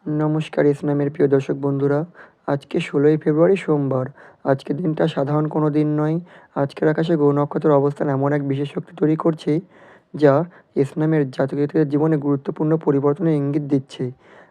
নমস্কার ইসলামের প্রিয় দর্শক বন্ধুরা। আজকে ১৬ই ফেব্রুয়ারি সোমবার। আজকের দিনটা সাধারণ কোনো দিন নয়। আজকের আকাশে গ্রহ নক্ষত্রের অবস্থান এমন এক বিশেষ শক্তি তৈরি করছে, যা ইসলামের জাতক-জাতিকাদের জীবনে গুরুত্বপূর্ণ পরিবর্তনের ইঙ্গিত দিচ্ছে।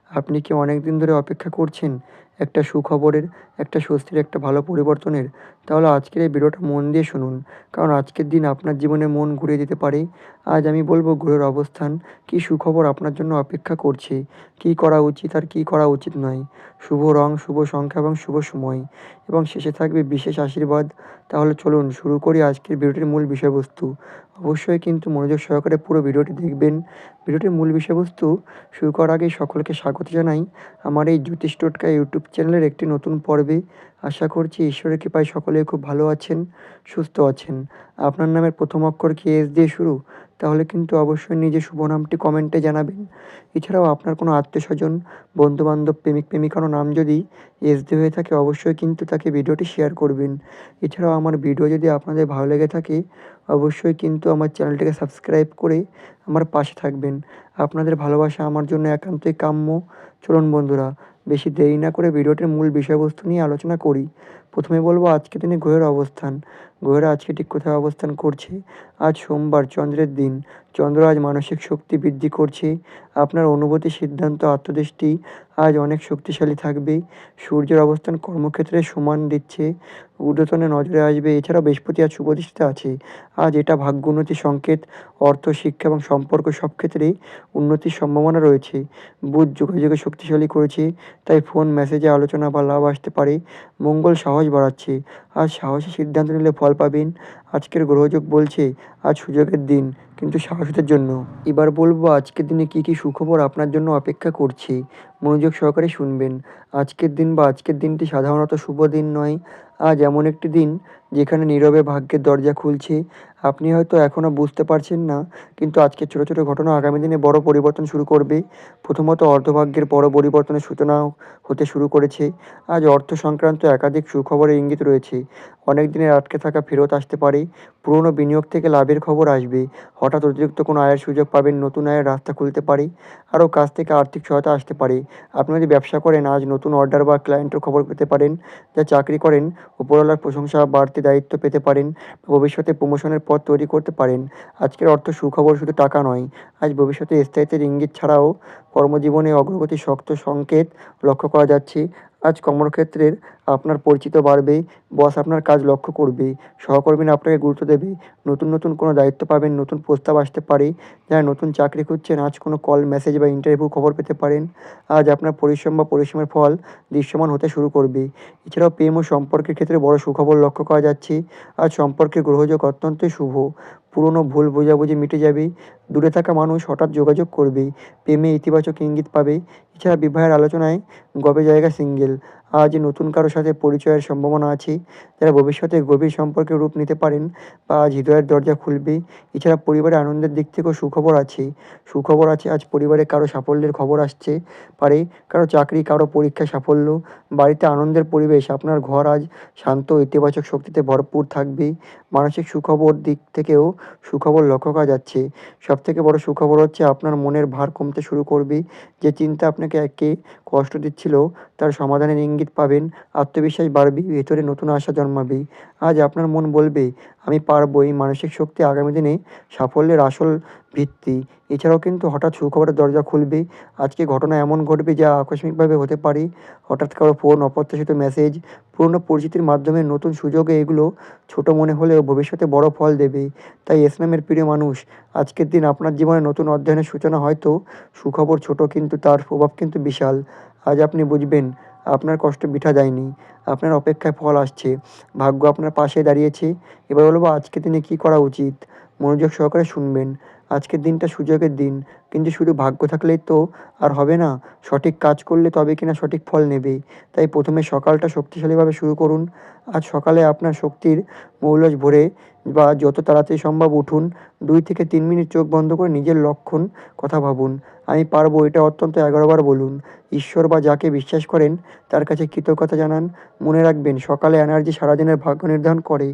আপনি কি অনেক দিন ধরে অপেক্ষা করছেন একটা সুখবরের, একটা স্বস্তির, একটা ভালো পরিবর্তনের? তাহলে আজকের এই ভিডিওটা মন দিয়ে শুনুন। কারণ আজকের দিন আপনার জীবনে মন ঘুরিয়ে দিতে পারে। আজ আমি বলবো গ্রহের অবস্থান, কী সুখবর আপনার জন্য অপেক্ষা করছে, কী করা উচিত আর কী করা উচিত নয়। শুভ রং, শুভ সংখ্যা এবং শুভ সময়, এবং শেষে থাকবে বিশেষ আশীর্বাদ। তাহলে চলুন শুরু করি আজকের ভিডিওটির মূল বিষয়বস্তু। অবশ্যই কিন্তু মনোযোগ সহকারে পুরো ভিডিওটি দেখবেন। ভিডিওটির মূল বিষয়বস্তু শুরু করার আগে সকলকে স্বাগত জানাই আমার এই জ্যোতিষ টোটকা ইউটিউব চ্যানেলের একটি নতুন পর্বে। আশা করছি ঈশ্বরের কৃপায় সকলেই খুব ভালো আছেন, সুস্থ আছেন। আপনার নামের প্রথম অক্ষর কি এস দিয়ে শুরু? তাহলে কিন্তু অবশ্যই নিজের শুভ নামটি কমেন্টে জানাবেন। এছাড়াও আপনার কোনো আত্মীয়স্বজন, বন্ধুবান্ধব, প্রেমিক-প্রেমিকারও নাম যদি এস দিয়ে হয়ে থাকে, অবশ্যই কিন্তু তাকে ভিডিওটি শেয়ার করবেন। এছাড়াও আমার ভিডিও যদি আপনাদের ভালো লেগে থাকে, অবশ্যই কিন্তু আমার চ্যানেলটিকে সাবস্ক্রাইব করে আমার পাশে থাকবেন। আপনাদের ভালোবাসা আমার জন্য একান্তই কাম্য। চলুন বন্ধুরা, বেশি দেরি না করে ভিডিওটির মূল বিষয়বস্তু নিয়ে আলোচনা করি। প্রথমে বলব আজকের দিনে গ্রহের অবস্থান। গ্রহেরা আজকে ঠিক কোথায় অবস্থান করছে? আজ সোমবার, চন্দ্রের দিন। চন্দ্র আজ মানসিক শক্তি বৃদ্ধি করছে। আপনার অনুভূতি, সিদ্ধান্ত, আত্মদৃষ্টি আজ অনেক শক্তিশালী থাকবে। সূর্যের অবস্থান কর্মক্ষেত্রে সমান দিচ্ছে, ঊর্ধ্বতনে নজরে আসবে। এছাড়াও বৃহস্পতি আজ শুভদৃষ্টিতে আছে। আজ এটা ভাগ্য উন্নতির সংকেত। অর্থ, শিক্ষা এবং সম্পর্ক সব ক্ষেত্রেই উন্নতির সম্ভাবনা রয়েছে। বুধ যোগাযোগে শক্তিশালী করেছে, তাই ফোন, মেসেজে আলোচনা বা লাভ আসতে পারে। মঙ্গল সাহস বাড়াচ্ছে। আজ সাহসী সিদ্ধান্ত নিলে ফল পাবেন। আজকের গ্রহযোগ বলছে আজ সুযোগের দিন, কিন্তু সাহসীদের জন্য। এবার বলবো আজকের দিনে কী কী সুখবর আপনার জন্য অপেক্ষা করছে। মনোযোগ সহকারে শুনবেন। আজকের দিন বা আজকের দিনটি সাধারণত শুভ দিন নয়। আজ এমন একটি দিন যেখানে নীরবে ভাগ্যের দরজা খুলছে। আপনি হয়তো এখনও বুঝতে পারছেন না, কিন্তু আজকের ছোট ছোট ঘটনা আগামী দিনে বড় পরিবর্তন শুরু করবে। প্রথমত, অর্ধভাগ্যের বড় পরিবর্তনের সূচনা হতে শুরু করেছে। আজ অর্থ সংক্রান্ত একাধিক সুখবরের ইঙ্গিত রয়েছে। অনেক দিনের আটকে থাকা ফেরত আসতে পারে। পুরনো বিনিয়োগ থেকে লাভের খবর আসবে। হঠাৎ অতিরিক্ত কোনো আয়ের সুযোগ পাবেন, নতুন আয়ের রাস্তা খুলতে পারে। কারো কাছ থেকে আর্থিক সহায়তা আসতে পারে। আপনি যদি ব্যবসা করেন, আজ নতুন অর্ডার বা ক্লায়েন্টের খবর পেতে পারেন। যা চাকরি করেন, উপরওয়ালার প্রশংসা, বাড়তি দায়িত্ব পেতে পারেন। ভবিষ্যতে প্রমোশনের পথ তৈরি করতে পারেন। আজকের অর্থ সুখবর শুধু টাকা নয়, আজ ভবিষ্যতে স্থায়িত্বের ইঙ্গিত ছাড়াও কর্মজীবনে অগ্রগতির শক্ত সংকেত লক্ষ্য করা যাচ্ছে। আজ কর্মক্ষেত্রের আপনার পরিচিত বাড়বে। বস আপনার কাজ লক্ষ্য করবে। সহকর্মীরা আপনাকে গুরুত্ব দেবে। নতুন নতুন কোনো দায়িত্ব পাবেন, নতুন প্রস্তাব আসতে পারে। যারা নতুন চাকরি খুঁজছেন, আজ কোনো কল, মেসেজ বা ইন্টারভিউ খবর পেতে পারেন। আজ আপনার পরিশ্রম বা পরিশ্রমের ফল দৃশ্যমান হতে শুরু করবে। এছাড়াও প্রেম ও সম্পর্কের ক্ষেত্রে বড় সুখবর লক্ষ্য করা যাচ্ছে। আজ সম্পর্কের গ্রহযোগ অত্যন্তই শুভ। পুরনো ভুল বোঝাবুঝি মিটে যাবে। দূরে থাকা মানুষ হঠাৎ যোগাযোগ করবে। প্রেমে ইতিবাচক ইঙ্গিত পাবে। এছাড়া বিবাহের আলোচনায় গবে জায়গা সিঙ্গেল। আজ নতুন কারো সাথে পরিচয়ের সম্ভাবনা আছে। যারা ভবিষ্যতে গভীর সম্পর্কের রূপ নিতে পারেন, বা আজ হৃদয়ের দরজা খুলবে। এছাড়া পরিবারের আনন্দের দিক থেকেও সুখবর আছে। সুখবর আছে, আজ পরিবারে কারো সাফল্যের খবর আসছে পারে। কারো চাকরি, কারো পরীক্ষায় সাফল্য। বাড়িতে আনন্দের পরিবেশ। আপনার ঘর আজ শান্ত ও ইতিবাচক শক্তিতে ভরপুর থাকবে। মানসিক সুখবর দিক থেকেও সুখবর লক্ষ্য করা যাচ্ছে। সবথেকে বড় সুখবর হচ্ছে আপনার মনের ভার কমতে শুরু করবে। যে চিন্তা আপনাকে কষ্ট দিচ্ছিল, তার সমাধানের ইঙ্গিত পাবেন। আত্মবিশ্বাস বাড়বে, ভেতরে নতুন আশা জন্মাবে। আজ আপনার মন বলবে আমি পারবো। এই মানসিক শক্তি আগামী দিনে সাফল্যের আসল ভিত্তি। এছাড়াও কিন্তু হঠাৎ সুখবরের দরজা খুলবে। আজকে ঘটনা এমন ঘটবে যা আকস্মিকভাবে হতে পারে। হঠাৎ কারো ফোন, অপ্রত্যাশিত মেসেজ, পুরনো পরিচিতির মাধ্যমে নতুন সুযোগে, এগুলো ছোট মনে হলেও ভবিষ্যতে বড় ফল দেবে। তাই ইসলামের প্রিয় মানুষ, আজকের দিন আপনার জীবনে নতুন অধ্যয়নের সূচনা। হয়তো সুখবর ছোট, কিন্তু তার প্রভাব কিন্তু বিশাল। আজ আপনি বুঝবেন আপনার কষ্ট বৃথা যায়নি। আপনার অপেক্ষায় ফল আসছে। ভাগ্য আপনার পাশে দাঁড়িয়েছে। এবার বলবো আজকের দিনে কী করা উচিত। মনোযোগ সহকারে শুনবেন। আজকের দিনটা সুযোগের দিন, কিন্তু শুধু ভাগ্য থাকলেই তো আর হবে না। সঠিক কাজ করলে তবে কিনা সঠিক ফল নেবে। তাই প্রথমে সকালটা শক্তিশালীভাবে শুরু করুন। আজ সকালে আপনার শক্তির মৌলজ ভরে, বা যত তাড়াতাড়ি সম্ভব উঠুন। 2 থেকে 3 মিনিট চোখ বন্ধ করে নিজের লক্ষণ কথা ভাবুন। আমি পারবো, এটা অত্যন্ত 11 বার বলুন। ঈশ্বর বা যাকে বিশ্বাস করেন তার কাছে কৃতজ্ঞতা জানান। মনে রাখবেন, সকালে এনার্জি সারাদিনের ভাগ্য নির্ধারণ করে।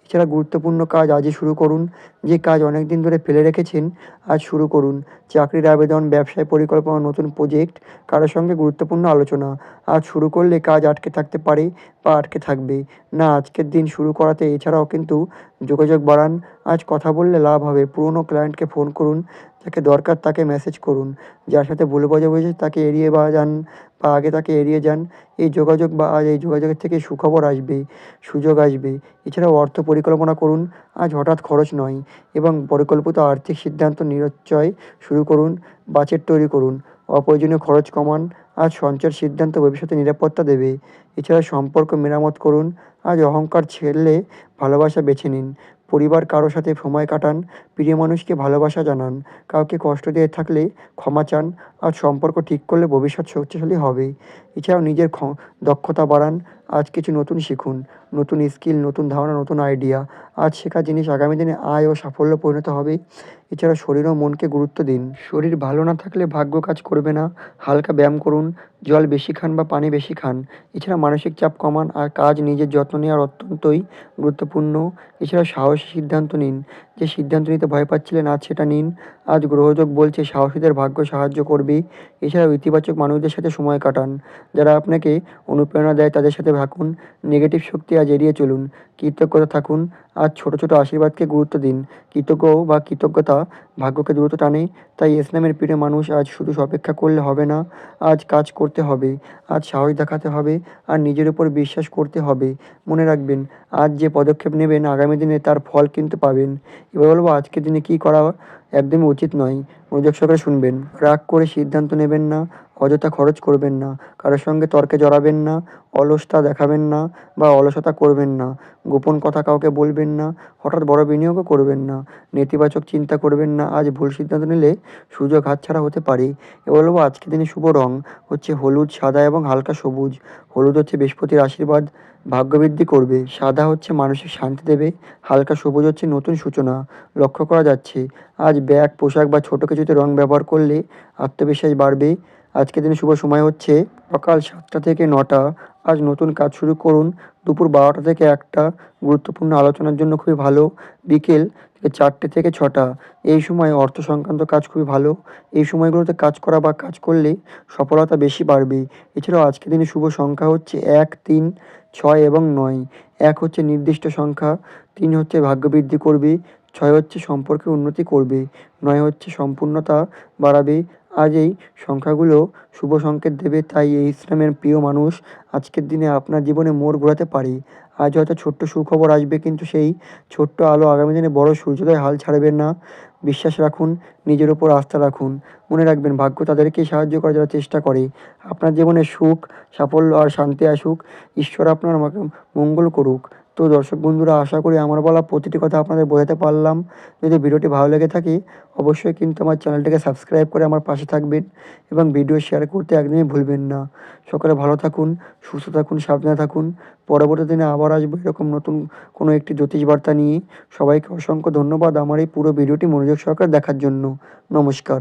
এছাড়া গুরুত্বপূর্ণ কাজ আজই শুরু করুন। যে কাজ অনেক দিন ধরে ফেলে রেখেছেন, আজ শুরু করুন। চাকরির আবেদন, ব্যবসায় পরিকল্পনা, নতুন প্রজেক্ট, কারোর সঙ্গে গুরুত্বপূর্ণ আলোচনা। আজ শুরু করলে কাজ আটকে থাকতে পারে বা আটকে থাকবে না। আজকের দিন শুরু করাতে এছাড়াও কিন্তু যোগাযোগ বাড়ান। আজ কথা বললে লাভ হবে। পুরনো ক্লায়েন্টকে ফোন করুন, যাকে দরকার তাকে মেসেজ করুন। যার সাথে ভুল বোঝাবুঝি তাকে এড়িয়ে যান বা আগে তাকে এড়িয়ে যান। এই যোগাযোগ বা আজ এই যোগাযোগের থেকে সুখবর আসবে, সুযোগ আসবে। এছাড়াও অর্থ পরিকল্পনা করুন। আজ হঠাৎ খরচ নয় এবং পরিকল্পিত আর্থিক সিদ্ধান্ত নিশ্চয় শুরু করুন। বাজেট তৈরি করুন। অপ্রয়োজনীয় খরচ কমান। আজ সঞ্চয়ের সিদ্ধান্ত ভবিষ্যতে নিরাপত্তা দেবে। এছাড়া সম্পর্ক মেরামত করুন। আজ অহংকার ছেড়ে ভালোবাসা বেছে নিন। পরিবার কারো সাথে সময় কাটান। প্রিয় মানুষকে ভালোবাসা জানান। কাউকে কষ্ট দিয়ে থাকলে ক্ষমা চান। আজ সম্পর্ক ঠিক করলে ভবিষ্যৎ শক্তিশালী হবে। এছাড়াও নিজের দক্ষতা বাড়ান। আজ কিছু নতুন শিখুন। নতুন স্কিল, নতুন ধারণা, নতুন আইডিয়া। আজ শেখা জিনিস আগামী দিনে আয় ও সাফল্যে পরিণত হবে। এছাড়া শরীর ও মনকে গুরুত্ব দিন। শরীর ভালো না থাকলে ভাগ্য কাজ করবে না। হালকা ব্যায়াম করুন। জল বেশি খান বা পানি বেশি খান। এছাড়া মানসিক চাপ কমান। আর কাজ নিজের যত্ন নেওয়ার অত্যন্তই গুরুত্বপূর্ণ। এছাড়া সাহসী সিদ্ধান্ত নিন। যে সিদ্ধান্ত নিতে ভয় পাচ্ছিলেন আজ সেটা নিন। আজ গ্রহযোগ বলছে সাহসীদের ভাগ্য সাহায্য করবে। এছাড়াও ইতিবাচক মানুষদের সাথে সময় কাটান। যারা আপনাকে অনুপ্রেরণা দেয় তাদের সাথে থাকুন। নেগেটিভ শক্তি আজ এড়িয়ে চলুন। কৃতজ্ঞতা থাকুন। আজ ছোট ছোট আশীর্বাদকে গুরুত্ব দিন। কৃতজ্ঞতা ভাগ্যকে দ্রুত টানে। তাই ইসলামের প্রিয় মানুষ আজ শুধু অপেক্ষা করলে হবে না। আজ কাজ করতে হবে। আজ সাহস দেখাতে হবে। আর নিজের উপর বিশ্বাস করতে হবে। মনে রাখবেন, আজ যে পদক্ষেপ নেবেন আগামী দিনে তার ফল কিন্তু পাবেন। এবার বলবো আজকের দিনে কী করা একদমই উচিত নয়। মনোযোগ সহকারে শুনবেন। রাগ করে সিদ্ধান্ত নেবেন না। অযথা খরচ করবেন না। কারোর সঙ্গে তর্কে জড়াবেন না। অলসতা দেখাবেন না বা অলসতা করবেন না। গোপন কথা কাউকে বলবেন না। হঠাৎ বড় বিনিয়োগও করবেন না। নেতিবাচক চিন্তা করবেন না। আজ ভুল সিদ্ধান্ত নিলে সুযোগ হাতছাড়া হতে পারে। এবার বলবো আজকের দিনে শুভ রং হচ্ছে হলুদ, সাদা এবং হালকা সবুজ। হলুদ হচ্ছে বৃহস্পতির আশীর্বাদ, ভাগ্যবৃদ্ধি করবে। সাদা হচ্ছে মানসিক শান্তি দেবে। হালকা সবুজ হচ্ছে নতুন সূচনা লক্ষ্য করা যাচ্ছে। আজ ব্যাগ, পোশাক বা ছোট কিছুতে রং ব্যবহার করলে আত্মবিশ্বাস বাড়বে। আজকের দিনে শুভ সময় হচ্ছে সকাল 7টা থেকে 9টা। আজ নতুন কাজ শুরু করুন। দুপুর 12টা থেকে 1টা গুরুত্বপূর্ণ আলোচনার জন্য খুবই ভালো। বিকেল 4টে থেকে 6টা এই সময় অর্থ সংক্রান্ত কাজ খুবই ভালো। এই সময়গুলোতে কাজ করা বা কাজ করলে সফলতা বেশি বাড়বে। এছাড়াও আজকের দিনে শুভ সংখ্যা হচ্ছে 1, 3, 6 এবং 9। 1 হচ্ছে নির্দিষ্ট সংখ্যা, 3 হচ্ছে ভাগ্য বৃদ্ধি করবে, 6 হচ্ছে সম্পর্কে উন্নতি করবে, 9 হচ্ছে সম্পূর্ণতা বাড়াবে। আজ এই সংখ্যাগুলো শুভ সংকেত দেবে। তাই এই ইসলামের প্রিয় মানুষ আজকের দিনে আপনার জীবনে মোড় ঘোরাতে পারে। আজ হয়তো ছোট্ট সুখবর আসবে কিন্তু সেই ছোট্ট আলো আগামী দিনে বড় সূর্যোদয় হাল ছাড়বেন না। বিশ্বাস রাখুন, নিজের উপর আস্থা রাখুন। মনে রাখবেন ভাগ্য তাদেরকেই সাহায্য করে যারা চেষ্টা করে। আপনার জীবনে সুখ, সাফল্য আর শান্তি আসুক। ঈশ্বর আপনার আমাকে মঙ্গল করুক। তো দর্শক বন্ধুরা, আশা করি আমার বলা প্রতিটি কথা আপনাদের বোঝাতে পারলাম। যদি ভিডিওটি ভালো লেগে থাকে অবশ্যই কিন্তু আমার চ্যানেলটিকে সাবস্ক্রাইব করে আমার পাশে থাকবেন এবং ভিডিও শেয়ার করতে একদমই ভুলবেন না। সকলে ভালো থাকুন, সুস্থ থাকুন, সাবধানে থাকুন। পরবর্তী দিনে আবার আসবো এরকম নতুন কোনো একটি জ্যোতিষ বার্তা নিয়ে। সবাইকে অসংখ্য ধন্যবাদ আমার এই পুরো ভিডিওটি মনোযোগ সহকারে দেখার জন্য। নমস্কার।